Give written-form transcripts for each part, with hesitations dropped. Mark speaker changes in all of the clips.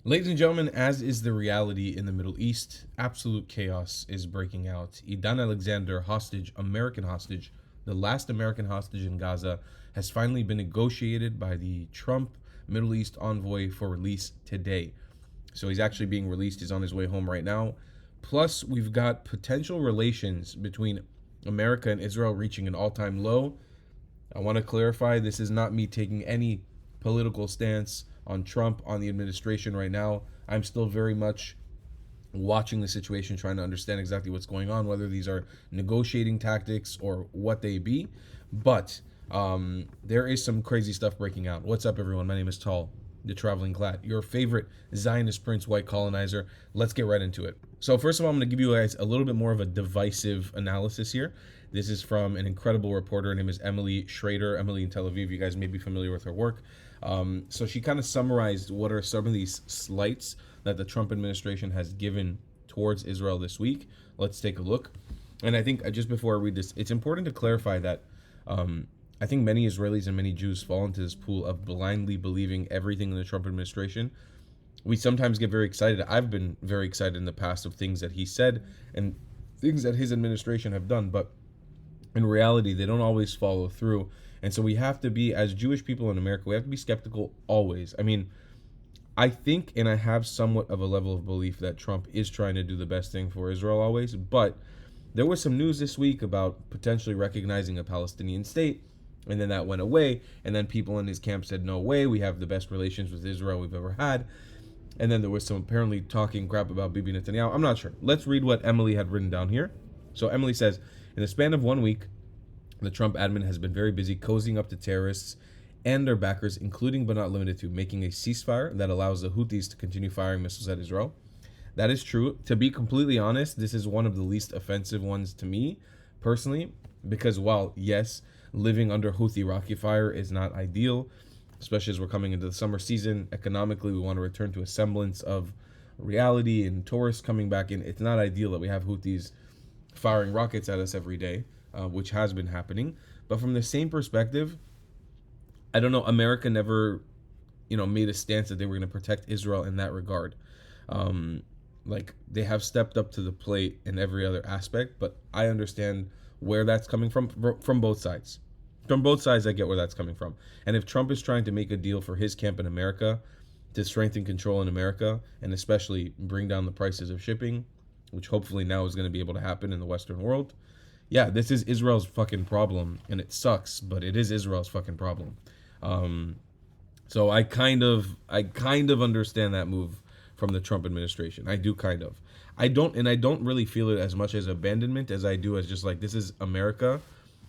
Speaker 1: Ladies and gentlemen, as is the reality in the Middle East, absolute chaos is breaking out. Edan Alexander, hostage, American hostage, the last American hostage in Gaza, has finally been negotiated by the Trump Middle East envoy for release today. So he's actually being released. He's on his way home right now. Plus, we've got potential relations between America and Israel reaching an all time low. I want to clarify this is not me taking any political stance on Trump, on the administration right now. I'm still very much watching the situation, trying to understand exactly what's going on, whether these are negotiating tactics or what they be. But there is some crazy stuff breaking out. What's up, everyone? My name is Tall, the Traveling Clad, your favorite Zionist Prince, white colonizer. Let's get right into it. So first of all, I'm going to give you guys a little bit more of a divisive analysis here. This is from an incredible reporter. Her name is Emily Schrader, Emily in Tel Aviv. You guys may be familiar with her work. So she kind of summarized what are some of these slights that the Trump administration has given towards Israel this week. Let's take a look. And I think just before I read this, it's important to clarify that I think many Israelis and many Jews fall into this pool of blindly believing everything in the Trump administration. We sometimes get very excited. I've been very excited in the past of things that he said and things that his administration have done, but in reality, they don't always follow through. And so we have to be, as Jewish people in America, we have to be skeptical always. I mean, I think and I have somewhat of a level of belief that Trump is trying to do the best thing for Israel always, but there was some news this week about potentially recognizing a Palestinian state, and then that went away, and then people in his camp said, no way, we have the best relations with Israel we've ever had. And then there was some apparently talking crap about Bibi Netanyahu. I'm not sure. Let's read what Emily had written down here. So Emily says, in the span of 1 week, the Trump admin has been very busy cozying up to terrorists and their backers, including but not limited to making a ceasefire that allows the Houthis to continue firing missiles at Israel. That is true. To be completely honest, this is one of the least offensive ones to me, personally, because while, yes, living under Houthi rocket fire is not ideal, especially as we're coming into the summer season, economically, we want to return to a semblance of reality and tourists coming back in. It's not ideal that we have Houthis firing rockets at us every day, which has been happening. But from the same perspective, I don't know, America never, made a stance that they were going to protect Israel in that regard. Like, they have stepped up to the plate in every other aspect, but I understand where that's coming from both sides. From both sides, I get where that's coming from. And if Trump is trying to make a deal for his camp in America to strengthen control in America and especially bring down the prices of shipping, which hopefully now is going to be able to happen in the Western world. Yeah, this is Israel's fucking problem, and it sucks, but it is Israel's fucking problem. So I kind of understand that move from the Trump administration. I do kind of. I don't really feel it as much as abandonment as I do as just like, this is America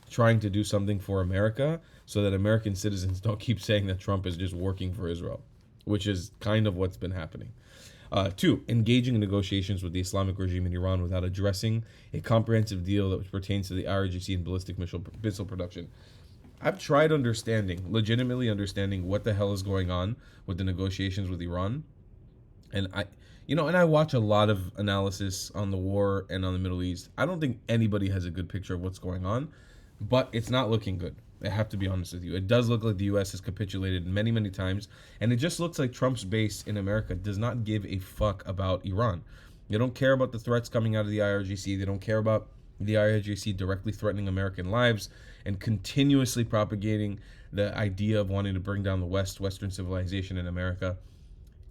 Speaker 1: trying to do something for America so that American citizens don't keep saying that Trump is just working for Israel, which is kind of what's been happening. 2, engaging in negotiations with the Islamic regime in Iran without addressing a comprehensive deal that pertains to the IRGC and ballistic missile production. I've tried legitimately understanding what the hell is going on with the negotiations with Iran. And I watch a lot of analysis on the war and on the Middle East. I don't think anybody has a good picture of what's going on, but it's not looking good. I have to be honest with you. It does look like the U.S. has capitulated many, many times, and it just looks like Trump's base in America does not give a fuck about Iran. They don't care about the threats coming out of the IRGC. They don't care about the IRGC directly threatening American lives and continuously propagating the idea of wanting to bring down the Western civilization in America.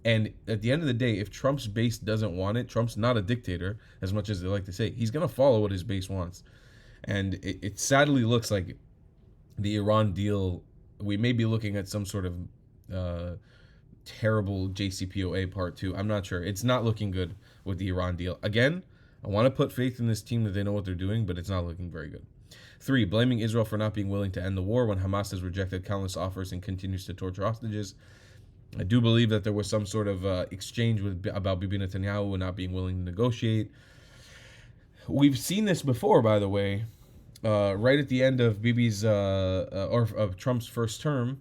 Speaker 1: And at the end of the day, if Trump's base doesn't want it, Trump's not a dictator, as much as they like to say. He's going to follow what his base wants. And it sadly looks like the Iran deal, we may be looking at some sort of terrible JCPOA part 2. I'm not sure. It's not looking good with the Iran deal. Again, I want to put faith in this team that they know what they're doing, but it's not looking very good. 3, blaming Israel for not being willing to end the war when Hamas has rejected countless offers and continues to torture hostages. I do believe that there was some sort of exchange about Bibi Netanyahu not being willing to negotiate. We've seen this before, by the way. Right at the end of Bibi's or of Trump's first term,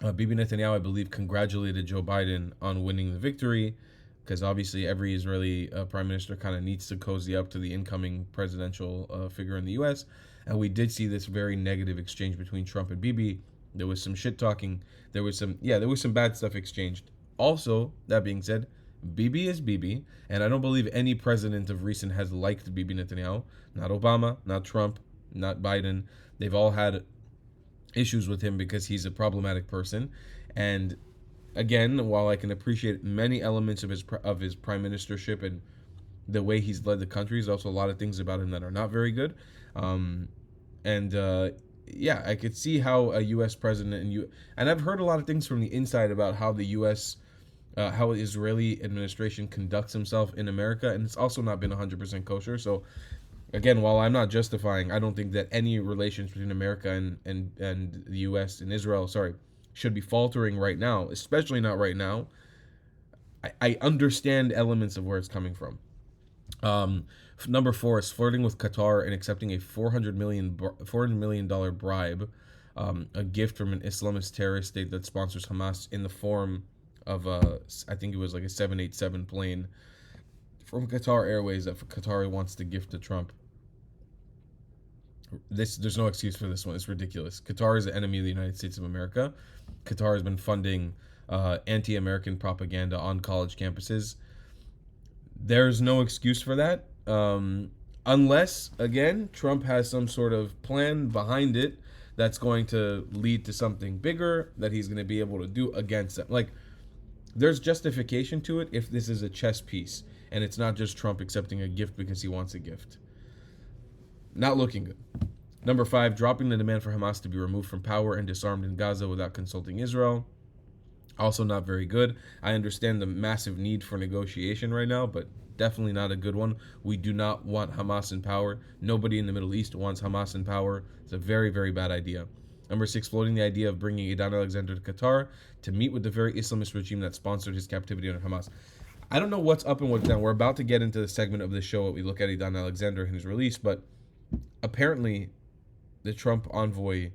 Speaker 1: Bibi Netanyahu, I believe, congratulated Joe Biden on winning the victory, because obviously every Israeli prime minister kind of needs to cozy up to the incoming presidential figure in the U.S. And we did see this very negative exchange between Trump and Bibi. There was some shit talking. There was some bad stuff exchanged. Also, that being said, Bibi is Bibi, and I don't believe any president of recent has liked Bibi Netanyahu. Not Obama, not Trump, not Biden. They've all had issues with him because he's a problematic person. And again, while I can appreciate many elements of his prime ministership and the way he's led the country, there's also a lot of things about him that are not very good. And yeah, I could see how a U.S. president and I've heard a lot of things from the inside about how the U.S. How the Israeli administration conducts himself in America, and it's also not been 100% kosher. So again, while I'm not justifying, I don't think that any relations between America and the U.S. and Israel, should be faltering right now, especially not right now. I understand elements of where it's coming from. Number 4 is flirting with Qatar and accepting a $400 million bribe, a gift from an Islamist terrorist state that sponsors Hamas in the form of I think it was like a 787 plane from Qatar Airways that Qatar wants to gift to Trump. There's no excuse for this one. It's ridiculous. Qatar is the enemy of the United States of America. Qatar has been funding anti-American propaganda on college campuses. There's no excuse for that, unless, again, Trump has some sort of plan behind it that's going to lead to something bigger that he's going to be able to do against them. Like, there's justification to it if this is a chess piece and it's not just Trump accepting a gift because he wants a gift. Not looking good. Number 5, dropping the demand for Hamas to be removed from power and disarmed in Gaza without consulting Israel. Also not very good. I understand the massive need for negotiation right now, but definitely not a good one. We do not want Hamas in power. Nobody in the Middle East wants Hamas in power. It's a very, very bad idea. Number 6, floating the idea of bringing Edan Alexander to Qatar to meet with the very Islamist regime that sponsored his captivity under Hamas. I don't know what's up and what's down. We're about to get into the segment of the show where we look at Edan Alexander and his release, but apparently the Trump envoy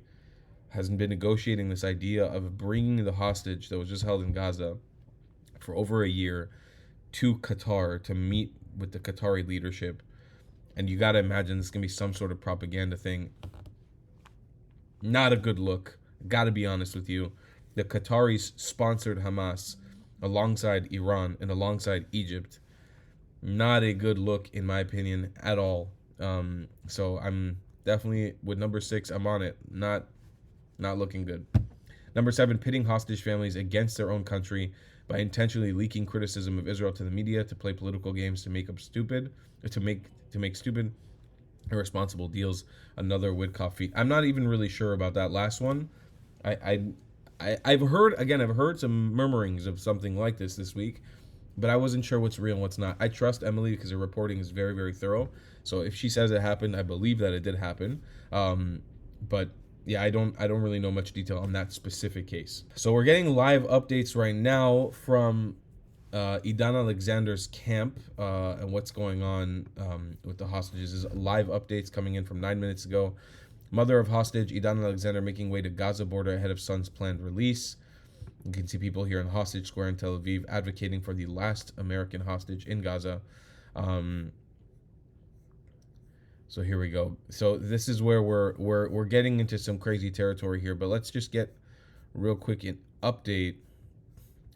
Speaker 1: has been negotiating this idea of bringing the hostage that was just held in Gaza for over a year to Qatar to meet with the Qatari leadership. And you got to imagine this is going to be some sort of propaganda thing. Not a good look. Got to be honest with you. The Qataris sponsored Hamas alongside Iran and alongside Egypt. Not a good look, in my opinion, at all. So I'm definitely, with number 6, I'm on it. Not looking good. Number 7, pitting hostage families against their own country by intentionally leaking criticism of Israel to the media to play political games to make stupid irresponsible deals. Another Witkoff feat. I'm not even really sure about that last one. I've heard some murmurings of something like this week, but I wasn't sure what's real and what's not. I trust Emily because her reporting is very, very thorough. So if she says it happened, I believe that it did happen. But yeah, I don't really know much detail on that specific case. So we're getting live updates right now from Edan Alexander's camp and what's going on with the hostages. Is live updates coming in from 9 minutes ago. Mother of hostage Edan Alexander making way to Gaza border ahead of son's planned release. You can see people here in Hostage Square in Tel Aviv advocating for the last American hostage in Gaza. So here we go. So this is where we're getting into some crazy territory here, but let's just get real quick an update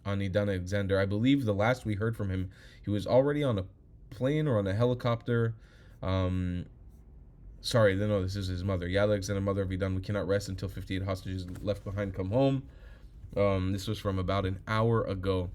Speaker 1: on Edan Alexander. I believe the last we heard from him, he was already on a plane or on a helicopter. Sorry, no, this is his mother. Yad Alexander, mother of Edan. We cannot rest until 58 hostages left behind come home. This was from about an hour ago.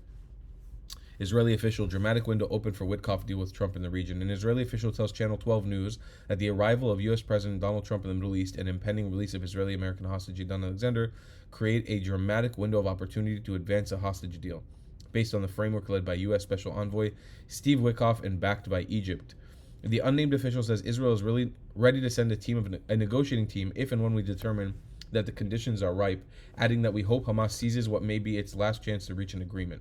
Speaker 1: Israeli official, dramatic window open for Witkoff deal with Trump in the region. An Israeli official tells Channel 12 News that the arrival of U.S. President Donald Trump in the Middle East and impending release of Israeli-American hostage Edan Alexander create a dramatic window of opportunity to advance a hostage deal, based on the framework led by U.S. Special Envoy Steve Witkoff and backed by Egypt. The unnamed official says Israel is really ready to send a negotiating team if and when we determine that the conditions are ripe, adding that we hope Hamas seizes what may be its last chance to reach an agreement.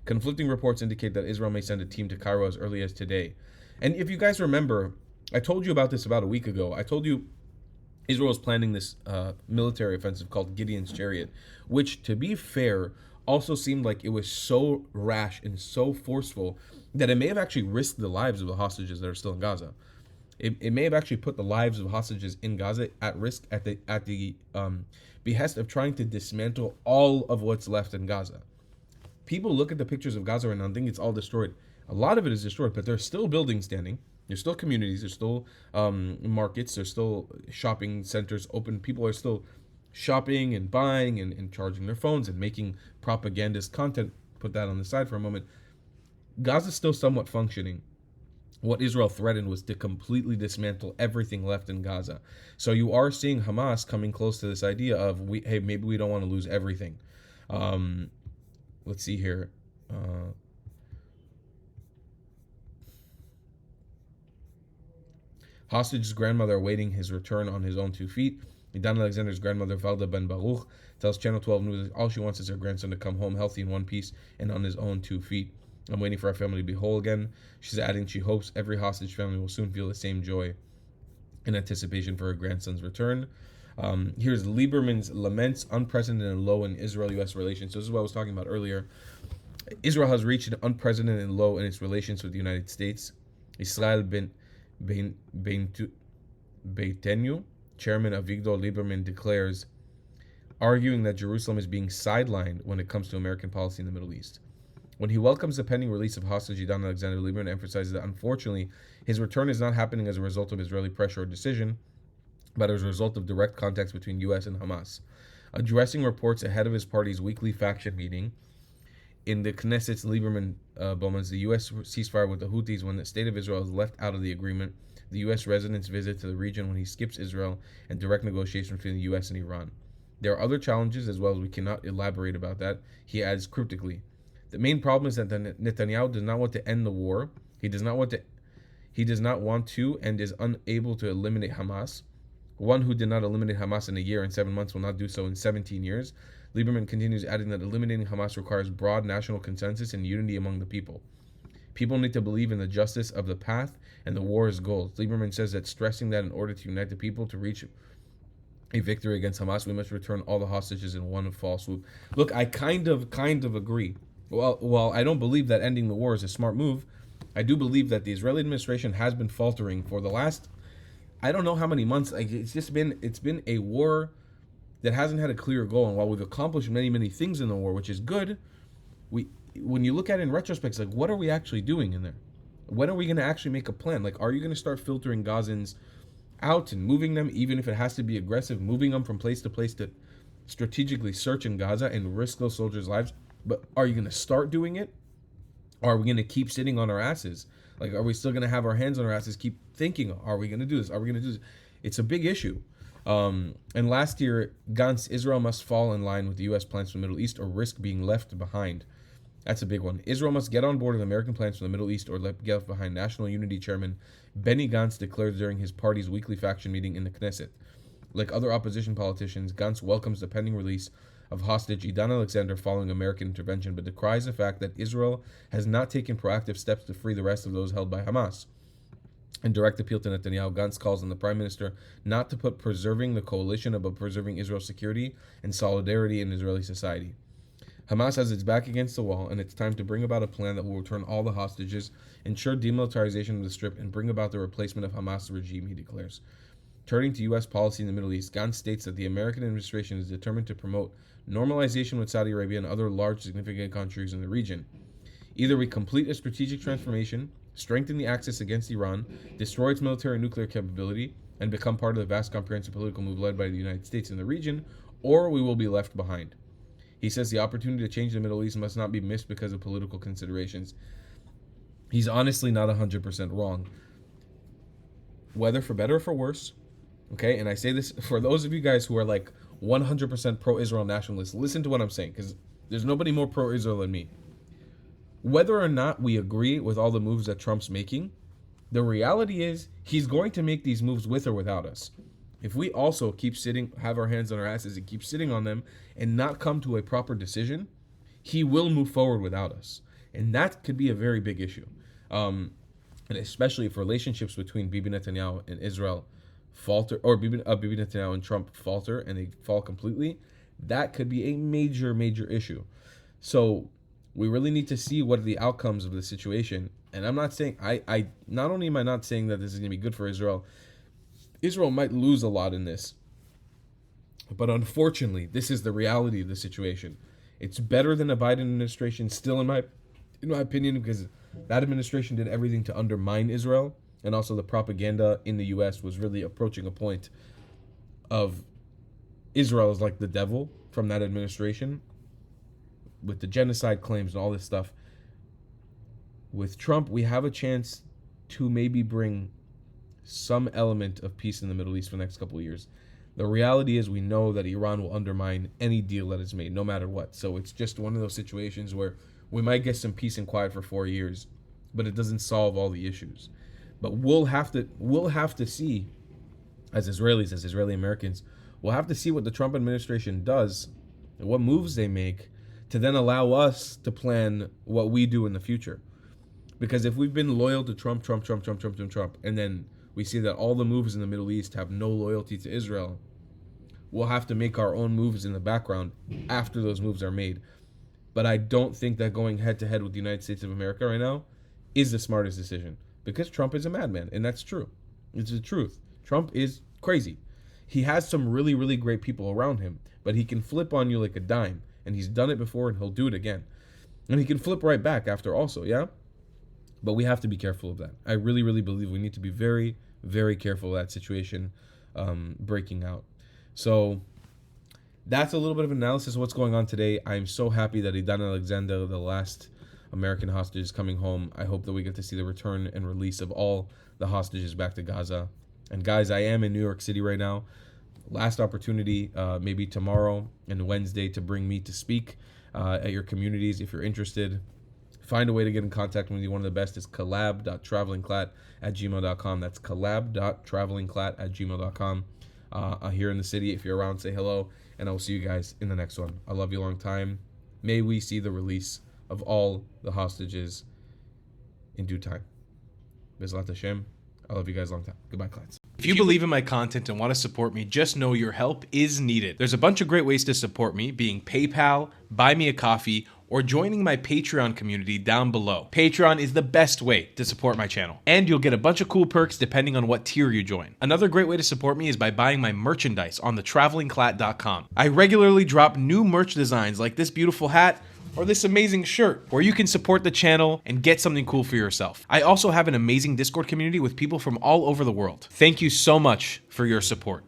Speaker 1: Conflicting reports indicate that Israel may send a team to Cairo as early as today. And if you guys remember, I told you about this about a week ago. I told you Israel is planning this military offensive called Gideon's Chariot, which, to be fair, also seemed like it was so rash and so forceful that it may have actually risked the lives of the hostages that are still in Gaza. It may have actually put the lives of hostages in Gaza at risk at the behest of trying to dismantle all of what's left in Gaza. People look at the pictures of Gaza right now and think it's all destroyed. A lot of it is destroyed, but there's still buildings standing. There's still communities. There's still markets. There's still shopping centers open. People are still shopping and buying and charging their phones and making propagandist content. Put that on the side for a moment. Gaza's still somewhat functioning. What Israel threatened was to completely dismantle everything left in Gaza. So you are seeing Hamas coming close to this idea of, hey, maybe we don't want to lose everything. Let's see here. Hostage's grandmother awaiting his return on his own 2 feet. Edan Alexander's grandmother, Valda Ben Baruch, tells Channel 12 News all she wants is her grandson to come home healthy in one piece and on his own 2 feet. I'm waiting for our family to be whole again. She's adding she hopes every hostage family will soon feel the same joy in anticipation for her grandson's return. Here's Lieberman's laments unprecedented low in Israel-U.S. relations. So this is what I was talking about earlier. Israel has reached an unprecedented low in its relations with the United States. Israel Beitenu, Chairman Avigdor Lieberman, declares, arguing that Jerusalem is being sidelined when it comes to American policy in the Middle East. When he welcomes the pending release of hostage Edan Alexander, Lieberman emphasizes that unfortunately his return is not happening as a result of Israeli pressure or decision, but as a result of direct contacts between U.S. and Hamas. Addressing reports ahead of his party's weekly faction meeting in the Knesset's Lieberman Bowman's the U.S. ceasefire with the Houthis when the state of Israel is left out of the agreement, the U.S. president's visit to the region when he skips Israel, and direct negotiation between the U.S. and Iran. There are other challenges as well as we cannot elaborate about that, he adds cryptically. The main problem is that Netanyahu does not want to end the war. He does not want to and is unable to eliminate Hamas. One who did not eliminate Hamas in a year and 7 months will not do so in 17 years. Lieberman continues, adding that eliminating Hamas requires broad national consensus and unity among the people. People need to believe in the justice of the path and the war's goals. Lieberman says that stressing that in order to unite the people to reach a victory against Hamas, we must return all the hostages in one fell swoop. Look, I kind of agree. While I don't believe that ending the war is a smart move, I do believe that the Israeli administration has been faltering for the last, I don't know how many months. Like it's been a war that hasn't had a clear goal. And while we've accomplished many things in the war, which is good, when you look at it in retrospect, it's like, what are we actually doing in there? When are we going to actually make a plan? Like, are you going to start filtering Gazans out and moving them, even if it has to be aggressive, moving them from place to place to strategically search in Gaza and risk those soldiers' lives? But are you going to start doing it? Or are we going to keep sitting on our asses? Like, are we still going to have our hands on our asses, keep thinking, are we going to do this? Are we going to do this? It's a big issue. And last year, Gantz, Israel must fall in line with the U.S. plans for the Middle East or risk being left behind. That's a big one. Israel must get on board with American plans for the Middle East or get left behind. National Unity Chairman Benny Gantz declared during his party's weekly faction meeting in the Knesset. Like other opposition politicians, Gantz welcomes the pending release of hostage Edan Alexander following American intervention, but decries the fact that Israel has not taken proactive steps to free the rest of those held by Hamas. In direct appeal to Netanyahu, Gantz calls on the Prime Minister not to put preserving the coalition above preserving Israel's security and solidarity in Israeli society. Hamas has its back against the wall, and it's time to bring about a plan that will return all the hostages, ensure demilitarization of the Strip, and bring about the replacement of Hamas regime, he declares. Turning to U.S. policy in the Middle East, Gantz states that the American administration is determined to promote normalization with Saudi Arabia and other large significant countries in the region. Either we complete a strategic transformation, strengthen the axis against Iran, destroy its military and nuclear capability, and become part of the vast comprehensive political move led by the United States in the region, or we will be left behind. He says the opportunity to change the Middle East must not be missed because of political considerations. He's honestly not 100% wrong. Whether for better or for worse, okay, and I say this for those of you guys who are like 100% pro-Israel nationalists, listen to what I'm saying, because there's nobody more pro-Israel than me. Whether or not we agree with all the moves that Trump's making, the reality is he's going to make these moves with or without us. If we also keep sitting, have our hands on our asses and keep sitting on them and not come to a proper decision, he will move forward without us. And that could be a very big issue. And especially if relationships between Bibi Netanyahu and Israel falter, or Bibi Netanyahu and Trump falter and they fall completely, that could be a major issue. So we really need to see what are the outcomes of the situation. And I'm not saying, I not only am I not saying that this is going to be good for Israel, Israel might lose a lot in this. But unfortunately, this is the reality of the situation. It's better than a Biden administration still, in my opinion, because that administration did everything to undermine Israel, and also the propaganda in the US was really approaching a point of Israel is like the devil from that administration, with the genocide claims and all this stuff. With Trump, we have a chance to maybe bring some element of peace in the Middle East for the next couple of years. The reality is we know that Iran will undermine any deal that is made, no matter what. So it's just one of those situations where we might get some peace and quiet for 4 years, but it doesn't solve all the issues. But we'll have to see, as Israelis, as Israeli Americans, we'll have to see what the Trump administration does and what moves they make to then allow us to plan what we do in the future. Because if we've been loyal to Trump, and then we see that all the moves in the Middle East have no loyalty to Israel, we'll have to make our own moves in the background after those moves are made. But I don't think that going head-to-head with the United States of America right now is the smartest decision. Because Trump is a madman, and that's true. It's the truth. Trump is crazy. He has some really, really great people around him, but he can flip on you like a dime, and he's done it before, and he'll do it again. And he can flip right back after also, yeah? But we have to be careful of that. I really, really believe we need to be very, very careful of that situation breaking out. So that's a little bit of analysis of what's going on today. I'm so happy that Edan Alexander, the last American hostage, is coming home. I hope that we get to see the return and release of all the hostages back to Gaza. And guys, I am in New York City right now. Last opportunity, maybe tomorrow and Wednesday, to bring me to speak at your communities. If you're interested, find a way to get in contact with me. One of the best is collab.travelingclat@gmail.com. That's collab.travelingclat@gmail.com. Here in the city, if you're around, say hello, and I will see you guys in the next one. I love you a long time. May we see the release of all the hostages in due time. Bezrat Hashem. I love you guys a long time. Goodbye, Clats.
Speaker 2: If you believe in my content and want to support me, just know your help is needed. There's a bunch of great ways to support me, being PayPal, Buy Me a Coffee, or joining my Patreon community down below. Patreon is the best way to support my channel, and you'll get a bunch of cool perks depending on what tier you join. Another great way to support me is by buying my merchandise on thetravelingclat.com. I regularly drop new merch designs like this beautiful hat, or this amazing shirt, where you can support the channel and get something cool for yourself. I also have an amazing Discord community with people from all over the world. Thank you so much for your support.